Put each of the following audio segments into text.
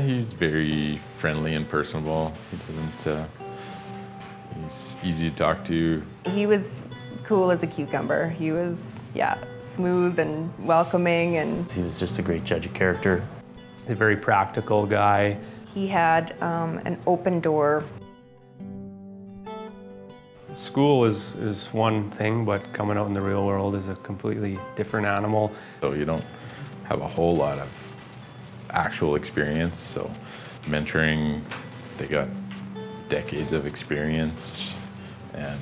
He's very friendly and personable. He doesn't, he's easy to talk to. He was cool as a cucumber. He was, yeah, smooth and welcoming, and he was just a great judge of character. He's a very practical guy. He had an open door. School is one thing, but coming out in the real world is a completely different animal. So you don't have a whole lot of actual experience. So mentoring, they got decades of experience, and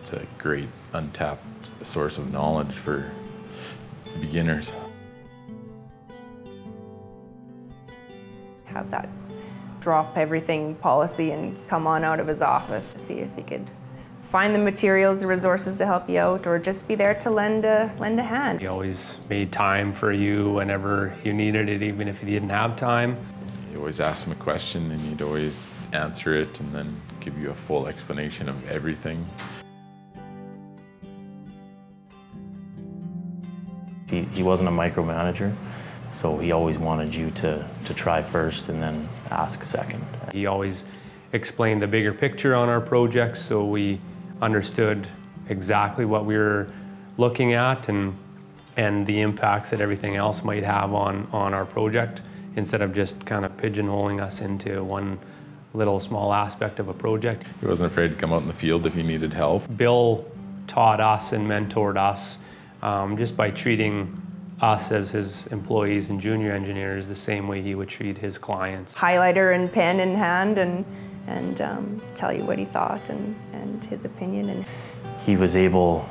it's a great untapped source of knowledge for beginners. Have that drop everything policy and come on out of his office to see if he could find the materials, the resources to help you out, or just be there to lend a hand. He always made time for you whenever you needed it, even if you didn't have time. You always ask him a question and he'd always answer it and then give you a full explanation of everything. He wasn't a micromanager, so he always wanted you to try first and then ask second. He always explained the bigger picture on our projects, so we understood exactly what we were looking at and the impacts that everything else might have on our project, instead of just kind of pigeonholing us into one little small aspect of a project. He wasn't afraid to come out in the field if he needed help. Bill taught us and mentored us just by treating us as his employees and junior engineers the same way he would treat his clients. Highlighter and pen in hand and tell you what he thought and his opinion. And he was able,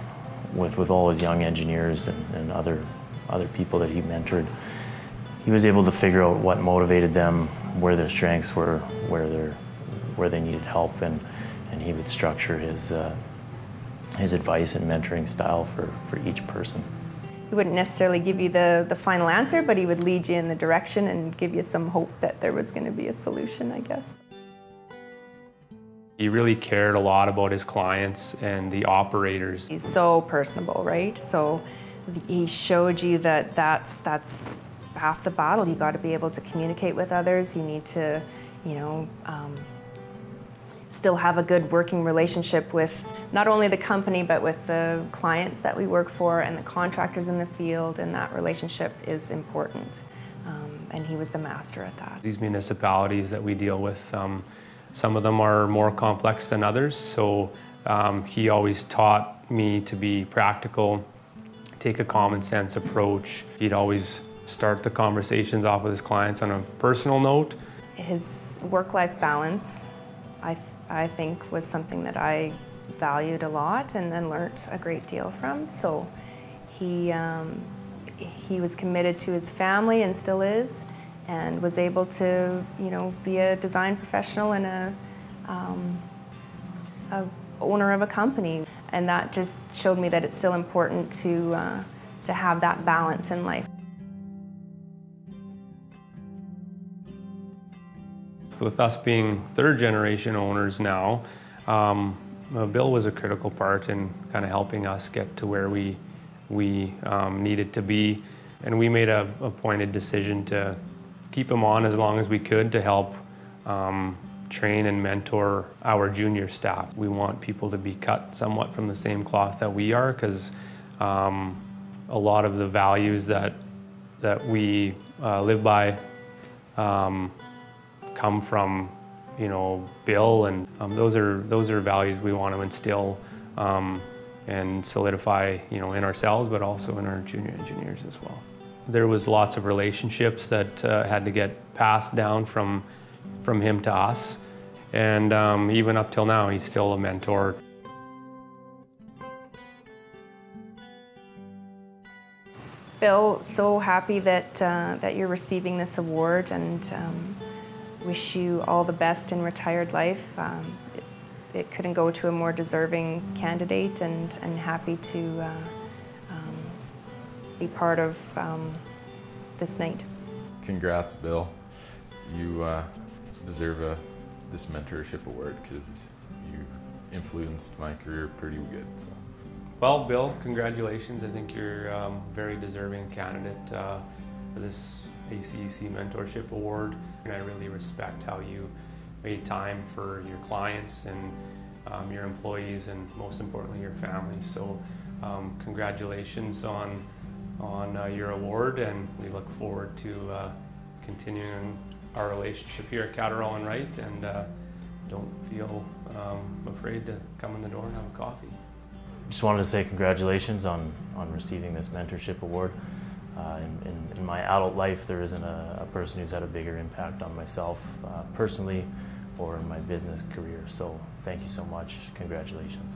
with all his young engineers and other people that he mentored, he was able to figure out what motivated them, where their strengths were, where they needed help, and he would structure his advice and mentoring style for each person. He wouldn't necessarily give you the final answer, but he would lead you in the direction and give you some hope that there was going to be a solution, I guess. He really cared a lot about his clients and the operators. He's so personable, right? So he showed you that that's half the battle. You got to be able to communicate with others. You need to, still have a good working relationship with not only the company, but with the clients that we work for and the contractors in the field, and that relationship is important. And he was the master at that. These municipalities that we deal with, some of them are more complex than others, so he always taught me to be practical, take a common sense approach. He'd always start the conversations off with his clients on a personal note. His work-life balance, I think, was something that I valued a lot and learnt a great deal from. So he was committed to his family and still is, and was able to, be a design professional and a owner of a company. And that just showed me that it's still important to have that balance in life. With us being third-generation owners now, Bill was a critical part in kind of helping us get to where we needed to be. And we made a pointed decision to keep him on as long as we could to help train and mentor our junior staff. We want people to be cut somewhat from the same cloth that we are, because a lot of the values that we live by come from, Bill, and those are values we want to instill and solidify, in ourselves, but also in our junior engineers as well. There was lots of relationships that had to get passed down from him to us, and even up till now, he's still a mentor. Bill, so happy that you're receiving this award, and wish you all the best in retired life. It couldn't go to a more deserving candidate, and happy to be part of this night. Congrats, Bill. You deserve this mentorship award because you influenced my career pretty good. So. Well, Bill, congratulations. I think you're a very deserving candidate for this ACEC Mentorship Award. And I really respect how you made time for your clients and your employees, and most importantly your family. So congratulations on your award, and we look forward to continuing our relationship here at Catterall and Wright, and don't feel afraid to come in the door and have a coffee. Just wanted to say congratulations on receiving this mentorship award. In my adult life, there isn't a person who's had a bigger impact on myself personally or in my business career. So thank you so much. Congratulations.